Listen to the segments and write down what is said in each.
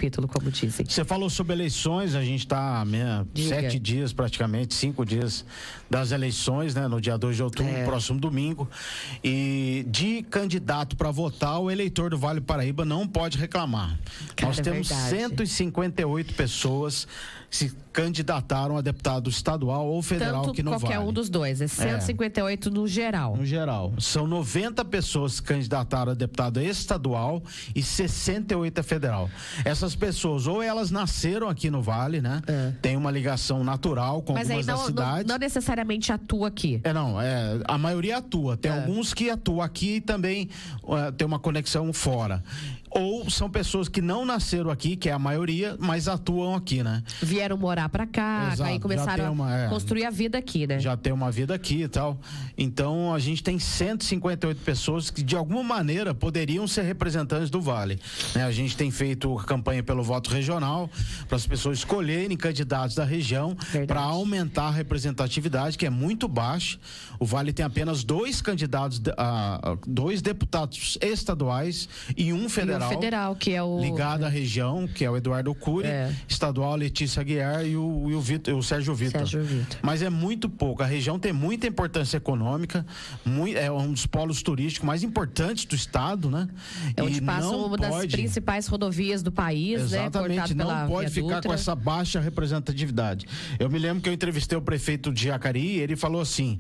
capítulo, como dizem. Você falou sobre eleições, a gente está 7 dias praticamente, 5 dias das eleições, né? No dia 2 de outubro, próximo domingo. E de candidato para votar, o eleitor do Vale do Paraíba não pode reclamar. Nós temos 158 pessoas se candidataram a deputado estadual ou federal aqui no Vale. Qualquer um dos dois, 158 no geral. No geral. São 90 pessoas que candidataram a deputado estadual e 68 a federal. Essas pessoas, ou elas nasceram aqui no Vale, né? Tem uma ligação natural com algumas das cidades. Não necessariamente atua aqui. A maioria atua. Tem alguns que atuam aqui e também tem uma conexão fora. Ou são pessoas que não nasceram aqui, que é a maioria, mas atuam aqui, né? Vieram morar pra cá, aí começaram a construir a vida aqui, né? Já tem uma vida aqui e tal. Então, a gente tem 158 pessoas que, de alguma maneira, poderiam ser representantes do Vale. Né? A gente tem feito campanha pelo voto regional, para as pessoas escolherem candidatos da região, para aumentar a representatividade, que é muito baixa. O Vale tem apenas 2 candidatos, 2 deputados estaduais e um federal. Federal, que é o ligado à região, que é o Eduardo Cury, estadual Letícia Aguiar e o Sérgio Vitor. Mas é muito pouco. A região tem muita importância econômica, é um dos polos turísticos mais importantes do estado, né? É onde passa uma das principais rodovias do país, exatamente, né? Não pode ficar com essa baixa representatividade. Eu me lembro que eu entrevistei o prefeito de Jacareí, ele falou assim: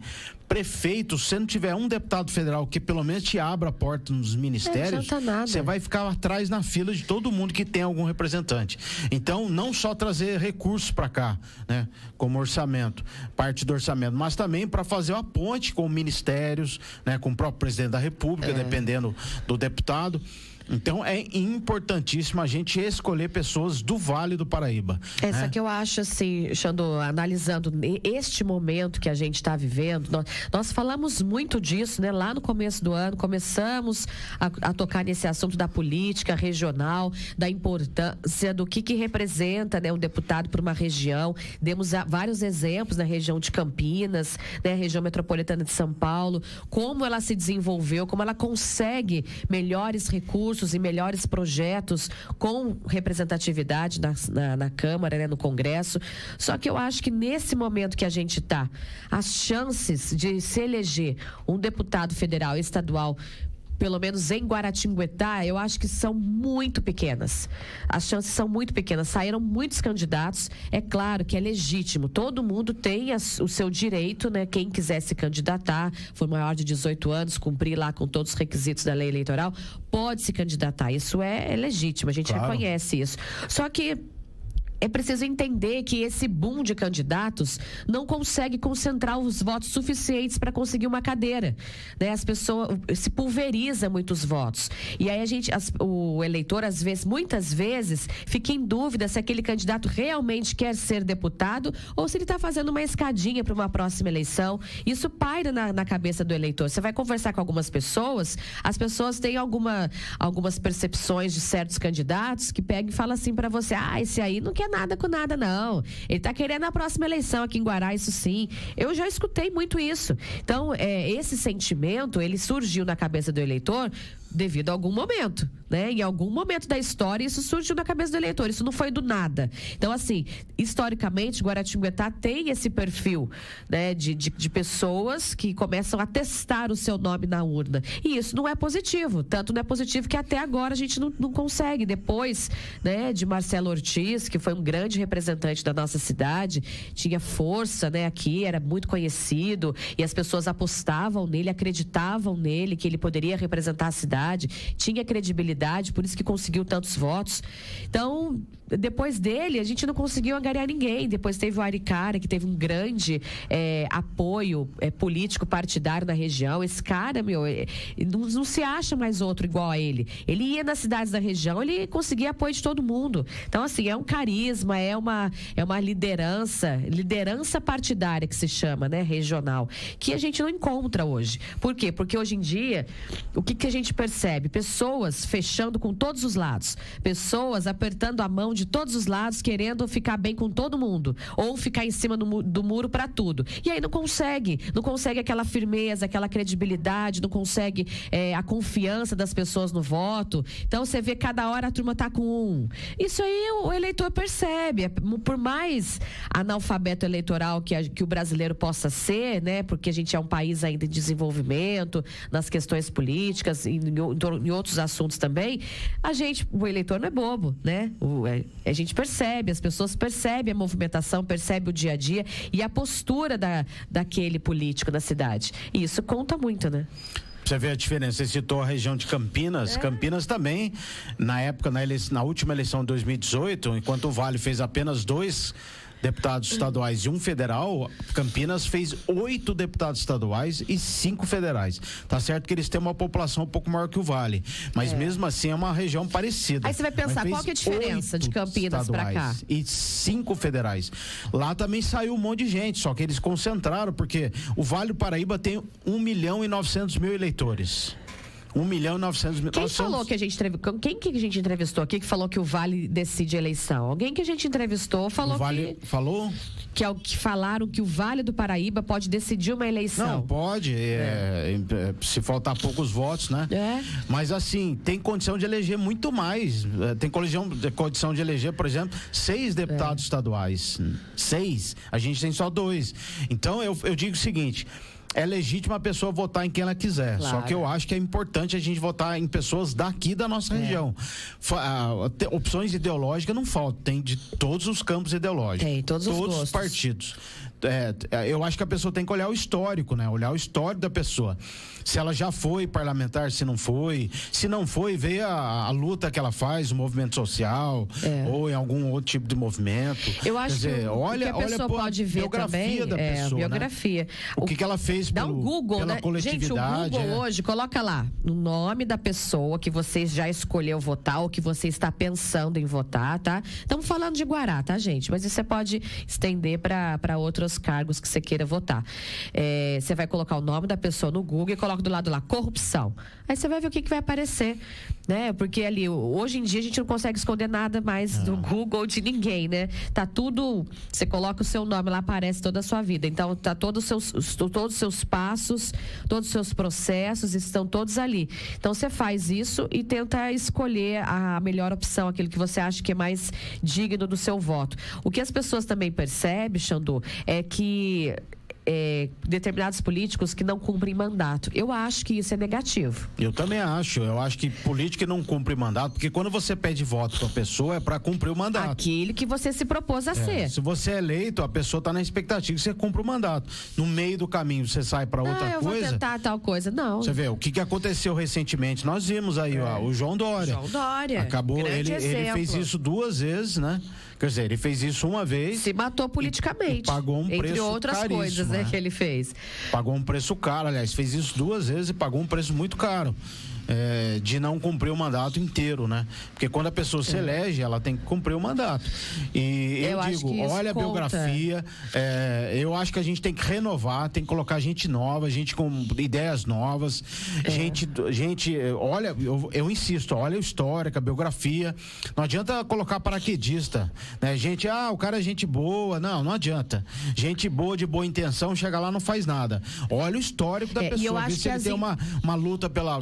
prefeito, se não tiver um deputado federal que pelo menos te abra a porta nos ministérios, você vai ficar atrás na fila de todo mundo que tem algum representante. Então, não só trazer recursos para cá, né, como orçamento, parte do orçamento, mas também para fazer uma ponte com ministérios, né, com o próprio presidente da República, dependendo do deputado. Então é importantíssimo a gente escolher pessoas do Vale do Paraíba. Só que eu acho assim, Xandô, analisando este momento que a gente está vivendo, nós falamos muito disso, né? Lá no começo do ano, começamos a tocar nesse assunto da política regional, da importância do que representa, né, um deputado para uma região. Demos vários exemplos na região de Campinas, né, região metropolitana de São Paulo, como ela se desenvolveu, como ela consegue melhores recursos e melhores projetos com representatividade na Câmara, né, no Congresso. Só que eu acho que nesse momento que a gente está, as chances de se eleger um deputado federal e estadual, pelo menos em Guaratinguetá, eu acho que são muito pequenas. As chances são muito pequenas. Saíram muitos candidatos. É claro que é legítimo. Todo mundo tem o seu direito, né? Quem quiser se candidatar, for maior de 18 anos, cumprir lá com todos os requisitos da lei eleitoral, pode se candidatar. Isso é legítimo. A gente reconhece isso. Só que é preciso entender que esse boom de candidatos não consegue concentrar os votos suficientes para conseguir uma cadeira, né? As pessoas se pulveriza muitos votos. E aí o eleitor, muitas vezes, fica em dúvida se aquele candidato realmente quer ser deputado ou se ele está fazendo uma escadinha para uma próxima eleição. Isso paira na cabeça do eleitor. Você vai conversar com algumas pessoas, as pessoas têm algumas percepções de certos candidatos que pegam e falam assim para você: esse aí não quer nada com nada, não. Ele tá querendo a próxima eleição aqui em Guará, isso sim. Eu já escutei muito isso. Então, esse sentimento, ele surgiu na cabeça do eleitor devido a algum momento, né? Em algum momento da história, isso surgiu na cabeça do eleitor. Isso não foi do nada. Então, assim, historicamente, Guaratinguetá tem esse perfil, né? De pessoas que começam a testar o seu nome na urna. E isso não é positivo. Tanto não é positivo que até agora a gente não consegue. Depois, né, de Marcelo Ortiz, que foi um grande representante da nossa cidade, tinha força, né, aqui, era muito conhecido, e as pessoas apostavam nele, acreditavam nele, que ele poderia representar a cidade, tinha credibilidade, por isso que conseguiu tantos votos. Então, depois dele, a gente não conseguiu angariar ninguém. Depois teve o Aricara, que teve um grande apoio político partidário na região. Esse cara, não se acha mais outro igual a ele. Ele ia nas cidades da região, ele conseguia apoio de todo mundo. Então, assim, é um carisma, é uma liderança partidária que se chama, né, regional, que a gente não encontra hoje. Por quê? Porque hoje em dia, o que a gente percebe percebe pessoas fechando com todos os lados, pessoas apertando a mão de todos os lados, querendo ficar bem com todo mundo, ou ficar em cima do muro para tudo. E aí não consegue aquela firmeza, aquela credibilidade, não consegue a confiança das pessoas no voto. Então você vê cada hora a turma tá com um. Isso aí o eleitor percebe. Por mais analfabeto eleitoral que o brasileiro possa ser, né? Porque a gente é um país ainda em desenvolvimento, nas questões políticas e em outros assuntos também, o eleitor não é bobo, né? A gente percebe, as pessoas percebem a movimentação, percebem o dia a dia e a postura daquele político na cidade. E isso conta muito, né? Você vê a diferença, você citou a região de Campinas. Campinas também, na época, na última eleição de 2018, enquanto o Vale fez apenas 2 deputados estaduais e 1 federal, Campinas fez 8 deputados estaduais e 5 federais. Tá certo que eles têm uma população um pouco maior que o Vale, mas mesmo assim é uma região parecida. Aí você vai pensar, qual que é a diferença de Campinas para cá? E 5 federais. Lá também saiu um monte de gente, só que eles concentraram, porque o Vale do Paraíba tem 1.900.000 eleitores. 1.900.000. Quem falou que a gente entrevistou? Quem que a gente entrevistou aqui que falou que o Vale decide a eleição? Alguém que a gente entrevistou falou falou? Que falaram que o Vale do Paraíba pode decidir uma eleição. Não, pode. Se faltar poucos votos, né? Mas assim, tem condição de eleger muito mais. Tem condição de eleger, por exemplo, 6 deputados estaduais. 6. A gente tem só 2. Então, eu digo o seguinte: é legítimo a pessoa votar em quem ela quiser. Claro. Só que eu acho que é importante a gente votar em pessoas daqui da nossa região. Opções ideológicas não faltam, tem de todos os campos ideológicos. Tem, todos os partidos. Eu acho que a pessoa tem que olhar o histórico, né? Olhar o histórico da pessoa. Se ela já foi parlamentar, se não foi. Se não foi, ver a luta que ela faz, o movimento social, ou em algum outro tipo de movimento. Eu acho que a pessoa pode ver também da pessoa, biografia. Né? O que ela fez dá um Google, pela né? coletividade. Gente, o Google hoje, coloca lá o nome da pessoa que você já escolheu votar ou que você está pensando em votar, tá? Estamos falando de Guará, tá, gente? Mas isso você pode estender para outros cargos que você queira votar. Você vai colocar o nome da pessoa no Google e coloca do lado lá, corrupção. Aí você vai ver o que vai aparecer, né? Porque ali, hoje em dia, a gente não consegue esconder nada mais do Google de ninguém, né? Tá tudo, você coloca o seu nome lá, aparece toda a sua vida. Então, tá todos os seus passos, todos os seus processos estão todos ali. Então, você faz isso e tenta escolher a melhor opção, aquilo que você acha que é mais digno do seu voto. O que as pessoas também percebem, Xandu, é que determinados políticos que não cumprem mandato. Eu acho que isso é negativo. Eu também acho. Eu acho que político não cumpre mandato, porque quando você pede voto para a pessoa é para cumprir o mandato. Aquilo que você se propôs a ser. Se você é eleito, a pessoa está na expectativa que você cumpra o mandato. No meio do caminho você sai para outra coisa. Vou tentar tal coisa. Não. Você vê o que aconteceu recentemente. Nós vimos aí o João Dória. João Dória. Acabou. Ele fez isso 2 vezes, né? Quer dizer, ele fez isso uma vez. Se matou politicamente. E pagou um preço entre outras coisas, né, que ele fez. Pagou um preço caro, aliás, fez isso 2 vezes e pagou um preço muito caro. De não cumprir o mandato inteiro, né? Porque quando a pessoa se elege, ela tem que cumprir o mandato. E eu digo, olha a biografia, eu acho que a gente tem que renovar, tem que colocar gente nova, gente com ideias novas, gente, olha, eu insisto, olha o histórico, a biografia. Não adianta colocar paraquedista, né? Gente, o cara é gente boa, não adianta. Gente boa, de boa intenção, chega lá, não faz nada. Olha o histórico da pessoa, vê se ele tem uma luta pela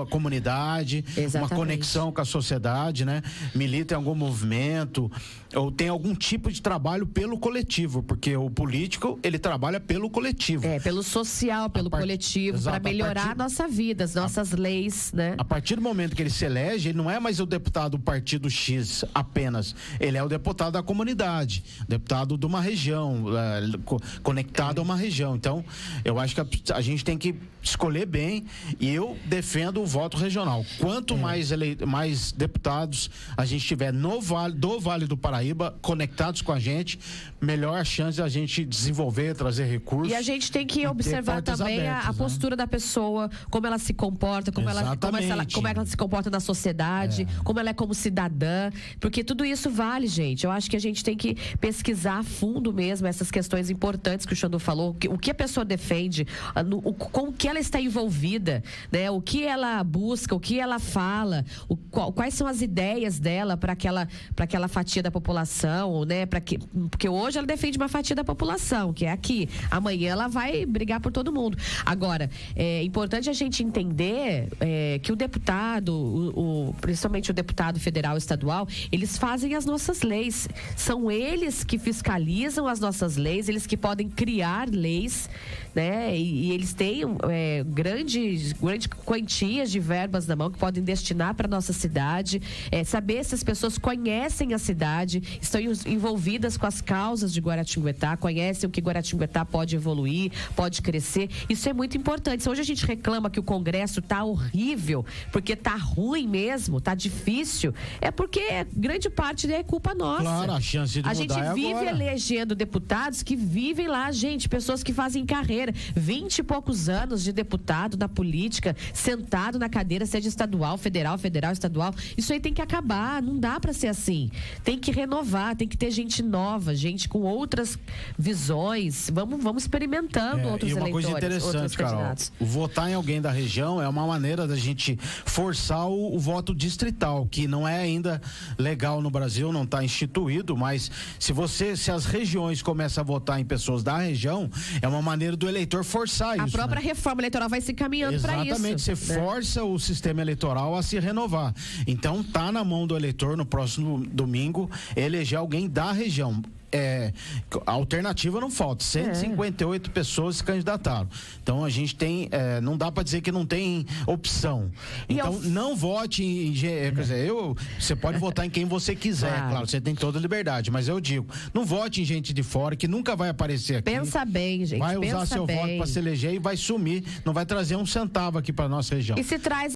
comunidade, uma conexão com a sociedade, né? Milita em algum movimento ou tem algum tipo de trabalho pelo coletivo, porque o político, ele trabalha pelo coletivo. Pelo social, pelo coletivo, para melhorar a nossa vida, as nossas leis, né? A partir do momento que ele se elege, ele não é mais o deputado do partido X apenas, ele é o deputado da comunidade, deputado de uma região, conectado a uma região. Então, eu acho que a gente tem que escolher bem, e eu defendo o voto regional. Quanto mais deputados a gente tiver do Vale do Paraíba conectados com a gente, melhor a chance de a gente desenvolver, trazer recursos. E a gente tem que observar também abertas, a postura da pessoa, como ela se comporta, como ela se comporta na sociedade, como ela é como cidadã, porque tudo isso vale, gente. Eu acho que a gente tem que pesquisar a fundo mesmo essas questões importantes que o Xandu falou, o que a pessoa defende, com o que ela está envolvida, né? O que ela ela busca, o que ela fala, quais são as ideias dela para aquela fatia da população, né? Porque hoje ela defende uma fatia da população, que é aqui. Amanhã ela vai brigar por todo mundo. Agora, é importante a gente entender que o deputado, principalmente o deputado federal e estadual, eles fazem as nossas leis. São eles que fiscalizam as nossas leis, eles que podem criar leis, né? E eles têm grandes quantias de verbas na mão que podem destinar para nossa cidade, saber se as pessoas conhecem a cidade, estão envolvidas com as causas de Guaratinguetá, conhecem o que Guaratinguetá pode evoluir, pode crescer. Isso é muito importante. Se hoje a gente reclama que o Congresso tá horrível, porque tá ruim mesmo, tá difícil, é porque grande parte é culpa nossa. Claro, a chance de mudar a gente vive agora. Elegendo deputados que vivem lá, gente, pessoas que fazem carreira, 20 e poucos anos de deputado na política, sentado na cadeira, seja estadual, federal, estadual. Isso aí tem que acabar, não dá para ser assim. Tem que renovar, tem que ter gente nova, gente com outras visões. Vamos experimentando outros eleitores. E uma coisa interessante, Carol, votar em alguém da região é uma maneira da gente forçar o voto distrital, que não é ainda legal no Brasil, não está instituído, mas se as regiões começam a votar em pessoas da região, é uma maneira do eleitor forçar isso. A própria reforma eleitoral vai se caminhando para isso. Exatamente, você força o sistema eleitoral a se renovar. Então, tá na mão do eleitor no próximo domingo eleger alguém da região. A alternativa não falta, 158 pessoas se candidataram. Então a gente tem, não dá para dizer que não tem opção. Então não vote em, quer dizer, você pode votar em quem você quiser, claro, você tem toda a liberdade, mas eu digo, não vote em gente de fora que nunca vai aparecer aqui. Pensa bem, gente. Vai usar seu voto para se eleger e vai sumir, não vai trazer um centavo aqui para nossa região. E se traz